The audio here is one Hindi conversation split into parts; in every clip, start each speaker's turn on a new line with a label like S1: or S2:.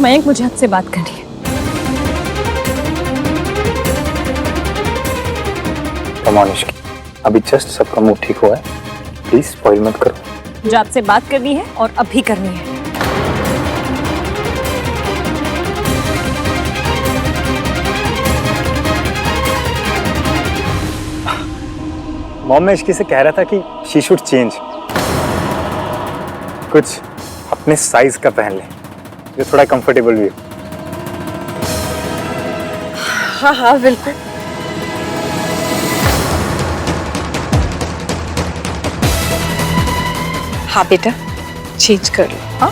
S1: मयंक, मुझे आपसे बात करनी है।
S2: कमानिश की अभी जस्ट सबका मूड ठीक हुआ है, प्लीज स्पॉइल मत करो।
S1: मुझे आपसे बात करनी है और अभी करनी है।
S2: मॉम, मैं इसकी से कह रहा था कि शी शुड चेंज, कुछ अपने साइज का पहन ले जो थोड़ा कंफर्टेबल भी हो।
S3: हाँ हाँ बिल्कुल। हाँ बेटा, चेंज कर लो। हाँ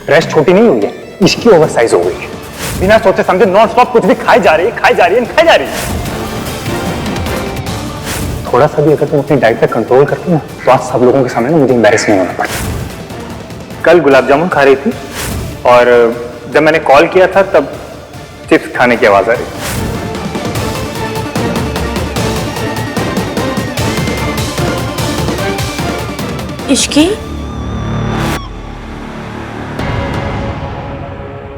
S2: ड्रेस छोटी नहीं हुई है, इसकी ओवर साइज हो गई है। बिना सोचे समझे नॉन स्टॉप कुछ भी खाई जा रही है, खाई जा रही है, खाई जा रही है। थोड़ा सा भी अगर तुम अपनी डाइट पे कंट्रोल करती ना तो आज सब लोगों के सामने ना मुझे एम्बैरेस नहीं होना पड़ता। कल गुलाब जामुन खा रही थी और जब मैंने कॉल किया था तब चिप्स खाने की आवाज आ रही थी।
S3: इश्की,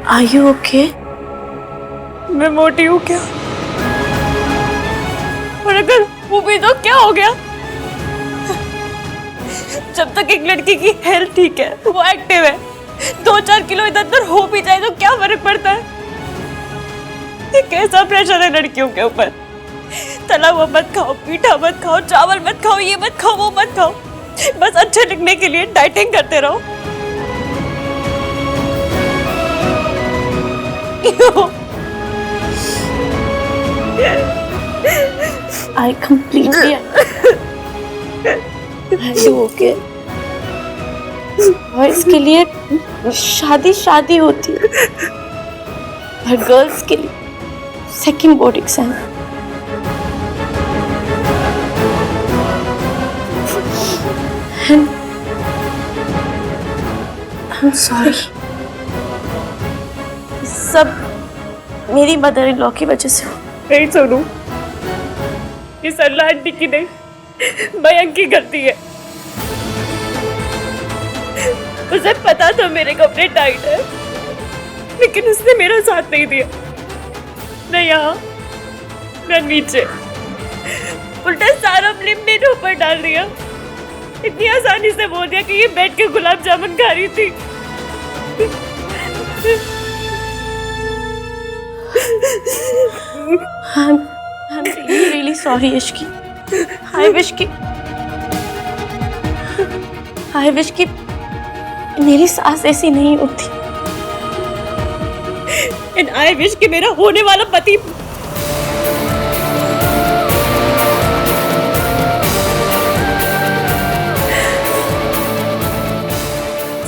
S3: आर यू ओके?
S1: मैं मोटी हूँ क्या? और अगर वो भी तो क्या हो गया? जब तक एक लड़की की हेल्थ ठीक है, वो एक्टिव है, 2-4 किलो इधर उधर हो भी जाए तो क्या फर्क पड़ता है? ये कैसा प्रेशर है लड़कियों के ऊपर? तला हुआ मत खाओ, मीठा मत खाओ, चावल मत खाओ, ये मत खाओ, वो मत खाओ, बस अच्छे दिखने के लिए डाइटिंग करते रहो।
S3: I completely are you okay? और इसके लिए शादी होती है और गर्ल्स के लिए second board exam. I'm sorry, सब मेरी मदर इन लॉ की वजह से हो।
S1: नहीं सोनू, ये सरला आंटी की नहीं, मयंक की गलती है। उसे पता था मेरे कपड़े टाइट है, लेकिन उसने मेरा साथ नहीं दिया, न यहाँ न नीचे, उल्टा सारा ब्लेम मेरे ऊपर डाल दिया। इतनी आसानी से बोल दिया कि ये बैठ के गुलाब जामुन खा रही थी।
S3: I'm really sorry, Ishki. I wish कि मेरी सास ऐसी नहीं होती।
S1: And I wish कि मेरा होने वाला पति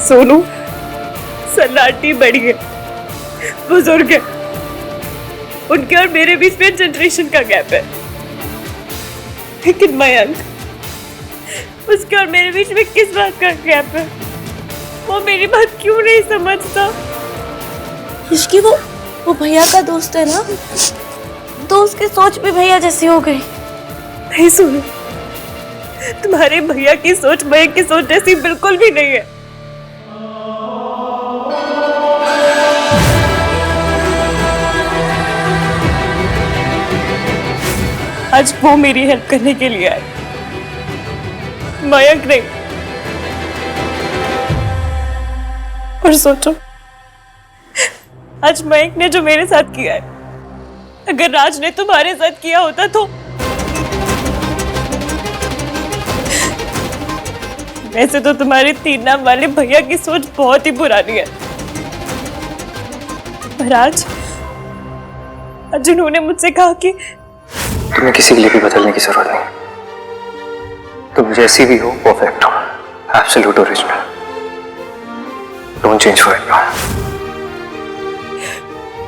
S1: सोनू, सन्नाटी बड़ी है, बुजुर्ग है, उनके और मेरे बीच में जनरेशन का गैप है, लेकिन मयंक, उसके और मेरे बीच में किस बात का गैप है? वो मेरी बात क्यों नहीं समझता?
S3: इश्की, वो भैया का दोस्त है ना, तो उसकी सोच भी भैया जैसी हो गई।
S1: नहीं सुनो, तुम्हारे भैया की सोच मयंक की सोच जैसी बिल्कुल भी नहीं है। आज वो मेरी हेल्प करने के लिए आए, मयंक नहीं। और सोचो, आज मयंक ने जो मेरे साथ किया है, अगर राज ने तुम्हारे साथ किया होता तो वैसे तो तुम्हारे 3 नाम वाले भैया की सोच बहुत ही पुरानी है, पर आज उन्होंने मुझसे कहा कि
S2: तुम्हें किसी के लिए भी बदलने की जरूरत नहीं, तुम जैसी भी हो परफेक्ट हो, absolute original. Don't change for it.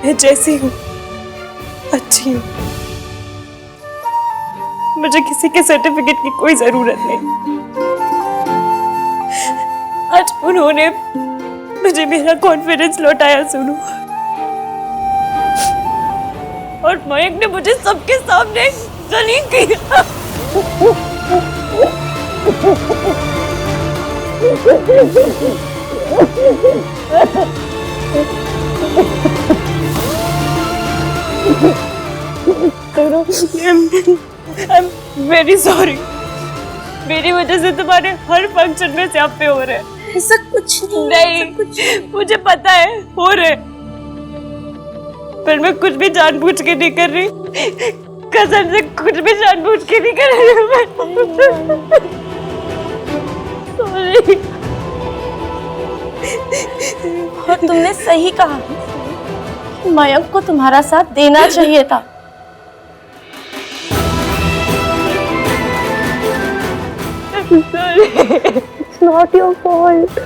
S1: मैं जैसी हूँ अच्छी हूँ, मुझे किसी के सर्टिफिकेट की कोई जरूरत नहीं। आज उन्होंने मुझे मेरा कॉन्फिडेंस लौटाया सोनू, और मयंक ने मुझे सबके सामने गली किया। I'm very sorry। मेरी वजह से तुम्हारे हर फंक्शन में स्यापे हो रहे हैं।
S3: ऐसा कुछ
S1: नहीं, मुझे पता है हो रहे, पर मैं कुछ भी जानबूझ के नहीं कर रही, कसम से कुछ भी जानबूझ के नहीं कर रही। सॉरी।
S3: और तुमने सही कहा, मयंक को तुम्हारा साथ देना चाहिए था। It's not your fault।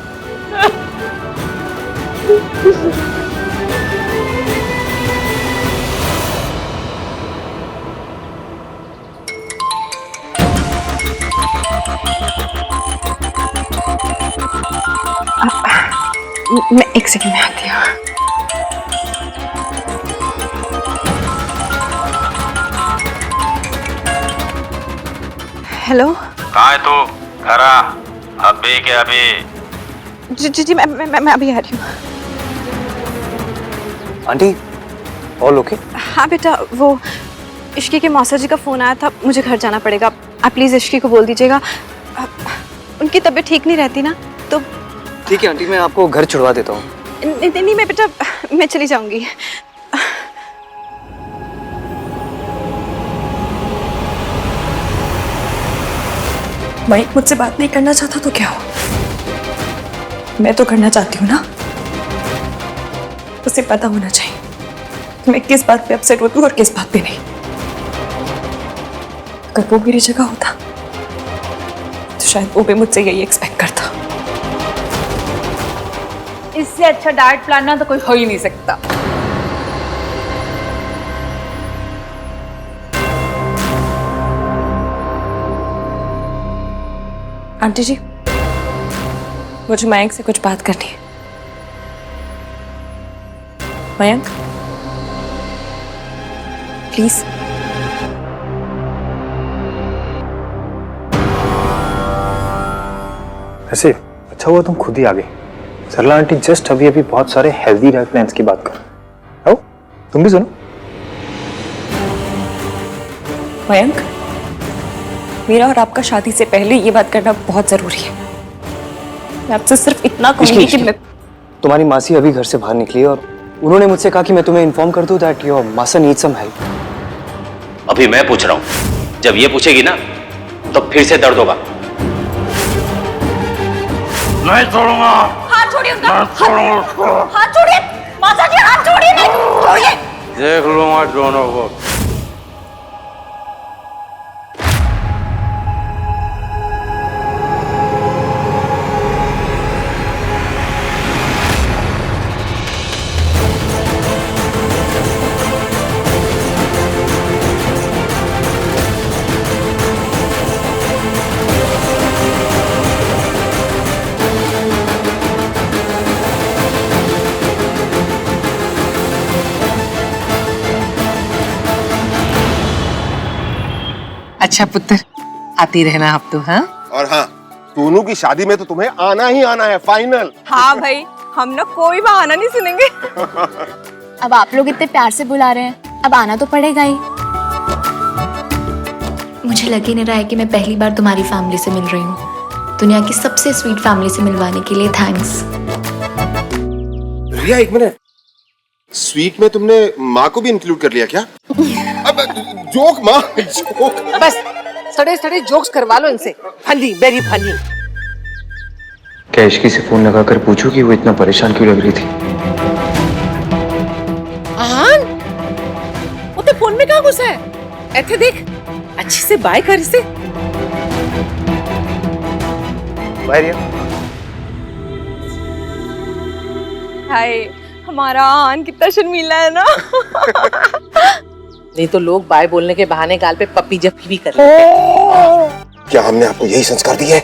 S4: मैं एक सेकंड में आती हूँ। हेलो,
S5: कहाँ है तू? घर आ, अभी के अभी।
S4: जी जी जी, मैं अभी आ रही हूँ।
S2: Aunty all okay?
S4: हाँ बेटा, वो इश्की के मौसा जी का फ़ोन आया था, मुझे घर जाना पड़ेगा। आप प्लीज़ इश्की को बोल दीजिएगा, उनकी तबीयत ठीक नहीं रहती ना, तो
S6: ठीक है आंटी, मैं आपको घर छुड़वा देता हूँ।
S4: नहीं मैं बेटा, मैं चली जाऊंगी।
S1: मयंक मुझसे बात नहीं करना चाहता तो क्या हो, मैं तो करना चाहती हूँ ना। उसे पता होना चाहिए कि मैं किस बात पे अपसेट होती हूँ और किस बात पे नहीं। अगर वो मेरी जगह होता तो शायद वो भी मुझसे यही एक्सपेक्ट करता।
S7: इससे अच्छा डाइट प्लान ना तो कोई हो ही नहीं सकता।
S1: आंटी जी, मुझे मयंक से कुछ बात करनी है। मयंक प्लीज।
S2: वैसे अच्छा हुआ तुम खुद ही आ गई। सरला आंटी जस्ट अभी अभी बहुत सारे हेल्दी डाइट प्लान्स की बात कर। आओ तुम भी सुनो।
S1: मयंक, मेरा और आपका शादी से पहले ये बात करना बहुत जरूरी है। मैं आपसे सिर्फ इतना कहूंगी कि मैं
S6: तुम्हारी मासी अभी घर से बाहर निकली और उन्होंने मुझसे कहा कि मैं तुम्हें इन्फॉर्म कर दूं दैट योर मासा नीड सम हेल्प।
S5: अभी मैं पूछ रहा हूँ, जब ये पूछेगी ना तो फिर से दर्द होगा। नहीं छोड़ूंगा।
S7: हाथ छोड़िए उनका। हाथ छोड़िए माता जी, हाथ छोड़िए, नहीं छोड़िए।
S5: देख लूंगा दोनों को।
S8: अच्छा पुत्र, आती रहना आप तो। हाँ,
S9: और हाँ, सोनू की शादी में तो तुम्हें आना ही आना है, फाइनल।
S4: हाँ भाई, हम ना कोई बहाना नहीं सुनेंगे।
S10: अब आप लोग इतने प्यार से बुला रहे हैं, अब आना तो पड़ेगा ही। मुझे लग ही नहीं रहा है कि मैं पहली बार तुम्हारी फैमिली से मिल रही हूँ। दुनिया की सबसे स्वीट फैमिली से मिलवाने के लिए थैंक्स।
S9: रिया एक मिनट, स्वीट में तुमने माँ को भी इंक्लूड कर लिया क्या? अब जोक माँ, जोक।
S8: बस सड़े सड़े जोक्स करवा लो इनसे। Funny, very funny.
S6: क्या इश्की से फोन लगाकर पूछूं कि वो इतना परेशान क्यों लग रही थी?
S8: आहान, वो तो फोन में कहाँ घुसा है? ऐसे देख, अच्छे से बाय कर इसे।
S2: बाय रिया।
S4: हाय, हमारा आन कितना शर्मीला है ना।
S8: नहीं तो लोग बाय बोलने के बहाने गाल पे पप्पी जप्पी भी कर लेते हैं।
S9: क्या हमने आपको यही संस्कार दिए?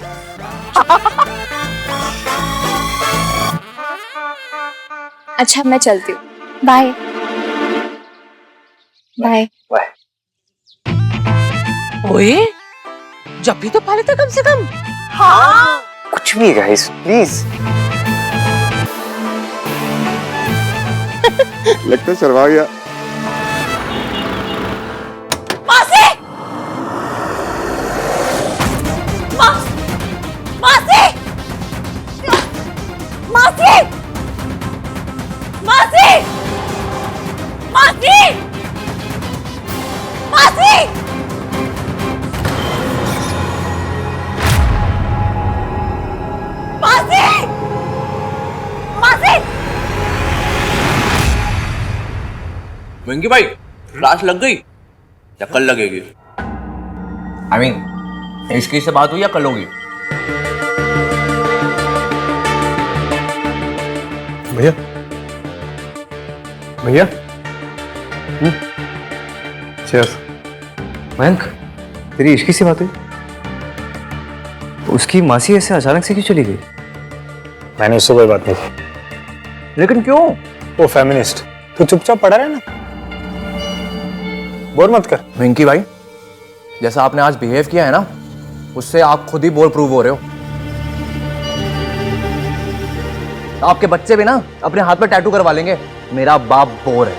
S10: अच्छा मैं चलती हूँ, बाय बाय।
S8: ओए जब भी तो पा लेते कम से कम।
S6: हाँ कुछ भी गाइस प्लीज।
S9: लगता है शर्मा गया।
S7: मासी! मासी! मासी! मासी! मासी! मासी! मासी! मासी!
S5: वेंकी भाई क्लास लग गई या कल लगेगी? आई मीन इसकी से बात हुई या कल होगी?
S2: भैया भैया चीयर्स।
S6: मयंक तेरी इश्की से बात हुई? उसकी मासी ऐसे अचानक से क्यों चली गई?
S2: मैंने उससे कोई बात नहीं की।
S6: लेकिन क्यों?
S2: वो फेमिनिस्ट। तू चुपचाप पड़ा रहे ना, बोर मत कर।
S5: वेंकी भाई जैसा आपने आज बिहेव किया है ना, उससे आप खुद ही बोर प्रूव हो रहे हो। आपके बच्चे भी ना अपने हाथ पे टैटू करवा लेंगे, मेरा बाप बोर है।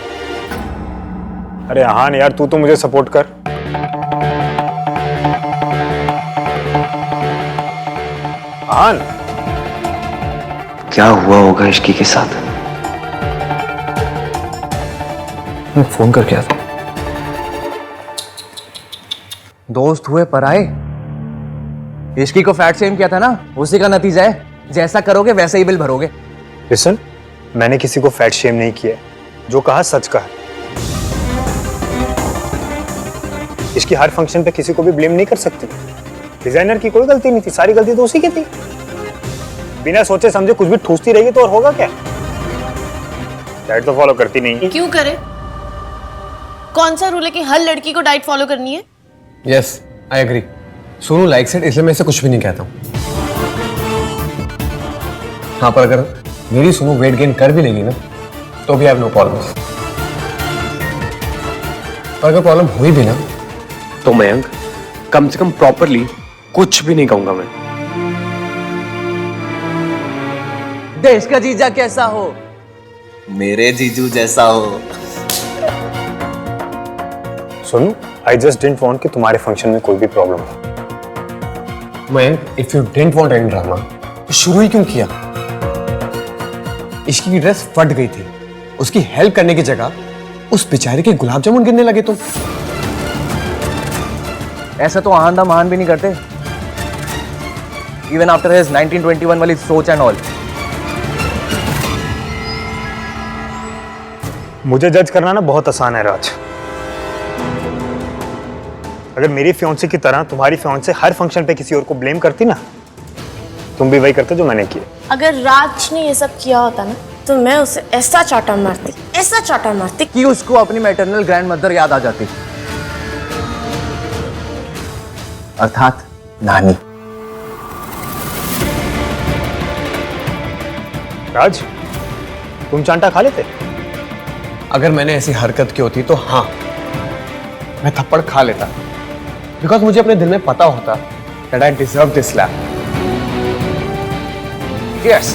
S2: अरे हाँ यार, तू तो मुझे सपोर्ट कर। आन
S6: क्या हुआ होगा इश्की के साथ? मैं फोन करके आता हूं।
S5: दोस्त हुए पराए। इश्की को फैट शेम किया था ना, उसी का नतीजा है। जैसा करोगे वैसे ही बिल भरोगे।
S2: लिसन, मैंने किसी को फैट शेम नहीं किया, जो कहा सच कहा। इसकी हर फंक्शन पे किसी को भी ब्लेम नहीं कर सकती। डिजाइनर की कोई गलती नहीं थी, सारी गलती तो उसी की थी। बिना सोचे समझे कुछ भी ठूसती रहेगी तो और होगा क्या? डाइट तो फॉलो करती नहीं।
S3: क्यों करे? कौन सा रूल है कि हर लड़की को डाइट फॉलो करनी है?
S11: Yes I agree. Sonu likes it, इसलिए मैं इसे कुछ भी नहीं कहता हूँ। हाँ पर अगर मेरी सोनू वेट गेन कर भी लेगी ना, तो भी आई हैव नो प्रॉब्लम्स। पर अगर प्रॉब्लम हुई भी ना, तो मयंक कम से कम प्रॉपरली कुछ भी नहीं कहूंगा मैं।
S5: देश का जीजा कैसा हो? मेरे जीजू जैसा हो।
S2: सुनो, आई जस्ट डिडंट वांट कि तुम्हारे फंक्शन में कोई भी प्रॉब्लम हो।
S11: Mayank if you didn't want any drama, तो शुरू ही क्यों किया? इश्की की ड्रेस फट गई थी, उसकी हेल्प करने की जगह उस बेचारे के गुलाब जामुन गिनने लगे तुम।
S5: ऐसा तो आंधा महान भी नहीं करते, इवन आफ्टर हिज 1921 वाली सोच एंड ऑल।
S2: मुझे जज करना ना बहुत आसान है राज। अगर मेरी फियांसे की तरह तुम्हारी फियांसे हर फंक्शन पे किसी और को ब्लेम करती ना, तुम भी वही करते जो मैंने किया।
S3: अगर राज ने ये सब किया होता ना, तो मैं उसे ऐसा चाटा मारती
S5: कि उसको अपनी मैटरनल ग्रैंड मदर याद आ जाती, अर्थात नानी।
S2: राज, तुम चांटा खा लेते?
S11: अगर मैंने ऐसी हरकत की होती तो हाँ, मैं थप्पड़ खा लेता, बिकॉज मुझे अपने दिल में पता होता that I deserve this slap. Yes.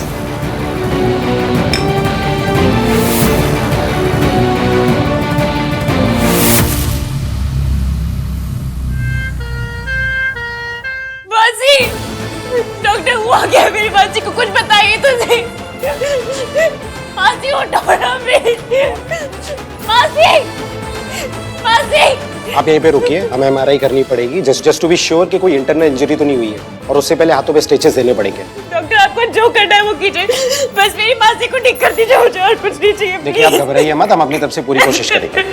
S7: मासी, डॉक्टर हुआ क्या? मेरी मासी को कुछ बताइए तो सही। मासी उठो ना प्लीज। मासी, मासी।
S12: आप यहीं पे रुकिए, हमें एमआरआई करनी पड़ेगी जस्ट टू बी श्योर कि कोई इंटरनल इंजरी तो नहीं हुई है, और उससे पहले हाथों पे स्टिचेस देने पड़ेंगे।
S7: डॉक्टर आपको जो करना है वो कीजिए, बस मेरी मासी को ठीक कर दीजिए, मुझे और कुछ नहीं चाहिए।
S12: देखिए आप घबराइए मत, हम अपनी तरफ से पूरी कोशिश करेंगे।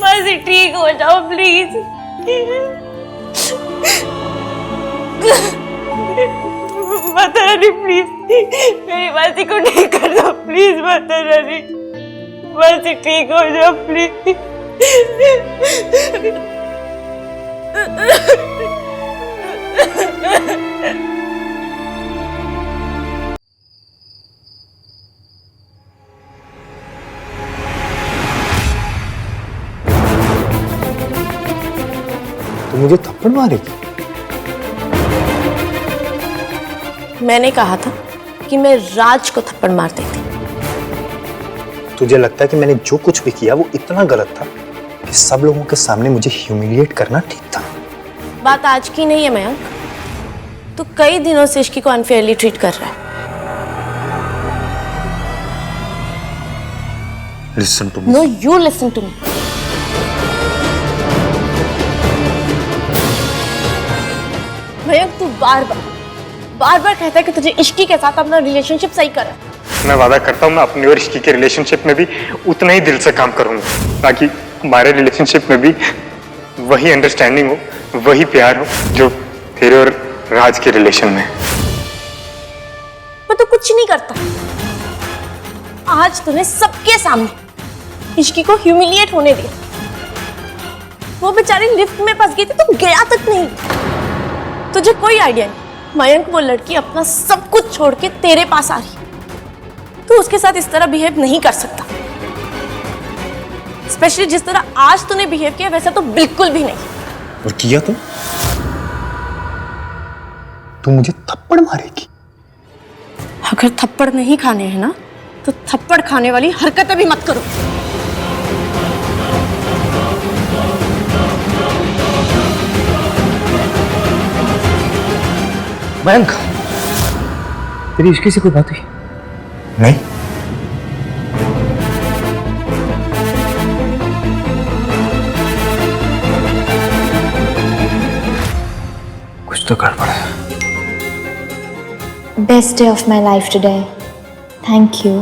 S7: मासी ठीक हो जाओ प्लीज। माता रानी प्लीज मेरी मासी को ठीक कर दो, प्लीज माता रानी।
S1: मासी ठीक हो जाओ प्लीज।
S12: तो मुझे थप्पड़ मारेगी?
S3: मैंने कहा था कि मैं राज को थप्पड़ मार देती।
S12: तुझे लगता है कि मैंने जो कुछ भी किया वो इतना गलत था कि सब लोगों के सामने मुझे ह्यूमिलिएट करना ठीक था?
S3: बात आज की नहीं है मयंक, तू कई दिनों से इश्की को अनफेयरली ट्रीट कर रहा है।
S12: Listen to me.
S3: No, you listen to me. Mayank, तू बार बार कहता है कि तुझे इश्की के साथ अपना रिलेशनशिप सही करना है।
S2: मैं वादा करता हूँ मैं अपनी और इश्की के रिलेशनशिप में भी उतना ही दिल से काम करूंगा ताकि हमारे रिलेशनशिप में भी वही अंडरस्टैंडिंग हो, वही प्यार हो जो तेरे और राज के रिलेशन में।
S3: मैं तो कुछ नहीं करता। आज तूने सबके सामने इश्की को ह्यूमिलिएट होने दिया। वो बेचारी लिफ्ट में फंस गई थी, तू गया तक नहीं। तुझे कोई आइडिया नहीं मयंक, वो लड़की अपना सब कुछ छोड़ के तेरे पास आ रही। तू उसके साथ इस तरह बिहेव नहीं कर सकता, स्पेशली जिस तरह आज तूने बिहेव किया वैसा तो बिल्कुल भी नहीं।
S12: और किया तो? तू मुझे थप्पड़ मारेगी?
S3: अगर थप्पड़ नहीं खाने हैं ना तो थप्पड़ खाने वाली हरकतें भी मत करो।
S6: मयंक, तेरी इश्की से कोई बात हुई?
S12: नहीं।
S6: कुछ तो गड़बड़ है।
S10: Best day of my life today. Thank you.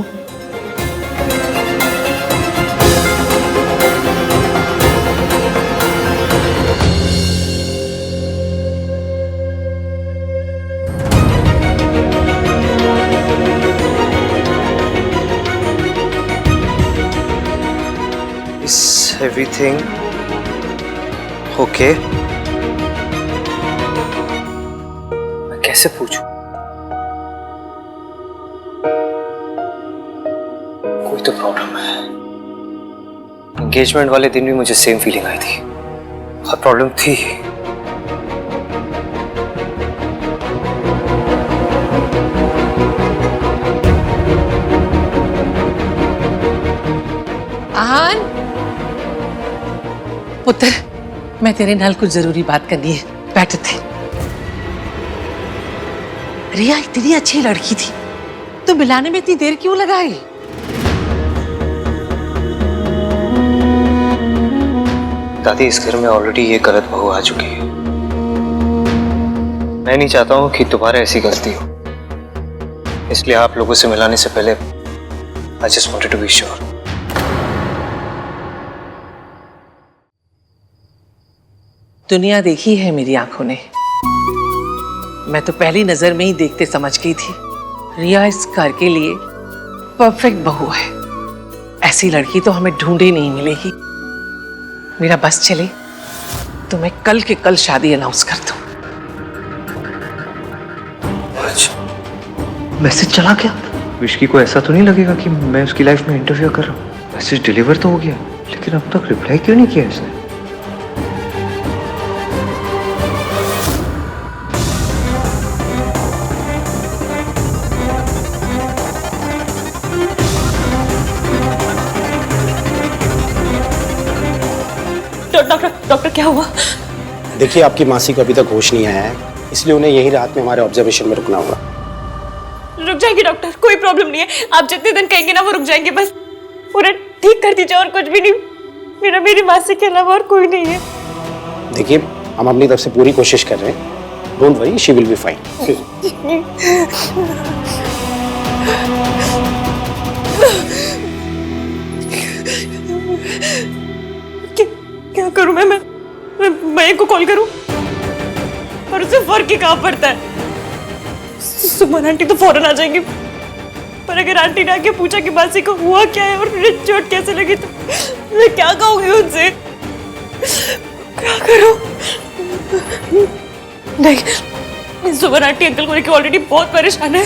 S6: Is everything okay? मैं कैसे पूछूं? कोई तो प्रॉब्लम है। एंगेजमेंट वाले दिन भी मुझे सेम फीलिंग आई थी। बहुत प्रॉब्लम थी।
S8: आन, पुत्र, मैं तेरे नाल कुछ जरूरी बात करनी है। बैठ थे। रिया इतनी अच्छी लड़की थी, तो मिलाने में इतनी देर क्यों लगाई?
S6: दादी, इस घर में ऑलरेडी ये गलत बहू आ चुकी है। मैं नहीं चाहता हूँ कि दोबारा ऐसी गलती हो, इसलिए आप लोगों से मिलाने से पहले I just wanted to be sure.
S8: दुनिया देखी है मेरी आंखों ने। मैं तो पहली नजर में ही देखते समझ गई थी रिया इस घर के लिए परफेक्ट बहू है। ऐसी लड़की तो हमें ढूंढे नहीं मिलेगी। मेरा बस चले तो मैं कल के कल शादी अनाउंस कर दूं।
S6: मैसेज चला क्या? विश्की को ऐसा तो नहीं लगेगा कि मैं उसकी लाइफ में इंटरफियर कर रहा हूँ? मैसेज डिलीवर तो हो गया, लेकिन अब तक रिप्लाई क्यों नहीं किया इसने?
S1: डॉक्टर क्या हुआ?
S12: देखिए, आपकी मासी को अभी तक होश नहीं आया है, इसलिए उन्हें यही रात में हमारे ऑब्जर्वेशन में रुकना होगा।
S1: रुक जाएंगे डॉक्टर, कोई प्रॉब्लम नहीं है। आप जितने दिन कहेंगे ना वो रुक जाएंगे। बस पूरा ठीक कर दीजिए और कुछ भी नहीं। मेरी मासी के अलावा और कोई नहीं है।
S12: देखिए, हम अपनी तरफ से पूरी कोशिश कर रहे हैं। Don't worry, she will be fine.
S1: क्या करूं मैं मयंक को कॉल करूं? और उसे फर्क ही कहाँ पड़ता है? सुमन आंटी तो फौरन आ जाएंगी। पर अगर आंटी ने आके पूछा कि मासी को हुआ क्या है और उन्हें चोट कैसे लगी तो मैं क्या कहूँगी उनसे? क्या करूँ? नहीं, सुबह आंटी अंकल को लेकर ऑलरेडी बहुत परेशान है,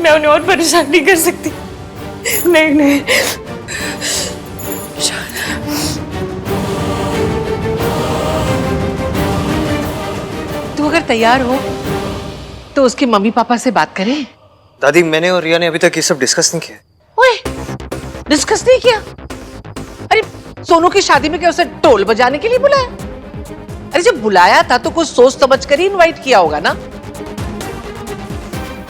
S1: मैं उन्हें और परेशान नहीं कर सकती। नहीं।
S8: तू अगर तैयार हो तो उसके मम्मी पापा से बात करें।
S6: दादी, मैंने और रिया ने अभी तक ये सब डिस्कस नहीं किया।
S8: ओए, डिस्कस नहीं किया? अरे सोनू की शादी में क्या उसे ढोल बजाने के लिए बुलाया? अरे जब बुलाया था तो कुछ सोच समझ कर ही इनवाइट किया होगा ना।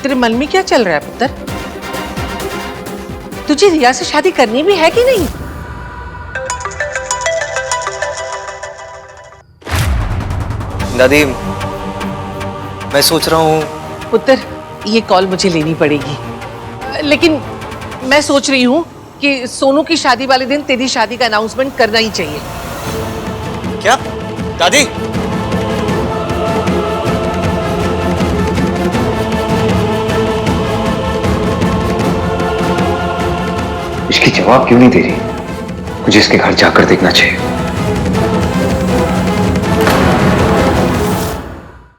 S8: तेरे मन में क्या चल रहा है पुत्र? तुझे रिया से शादी करनी भी है कि नहीं?
S6: दादी, मैं सोच रहा हूँ।
S8: पुत्र, ये कॉल मुझे लेनी पड़ेगी, लेकिन मैं सोच रही हूँ कि सोनू की शादी वाले दिन तेरी शादी का अनाउंसमेंट करना ही चाहिए।
S6: क्या दादी?
S12: इसकी जवाब क्यों नहीं दे रही? मुझे इसके घर जाकर देखना चाहिए।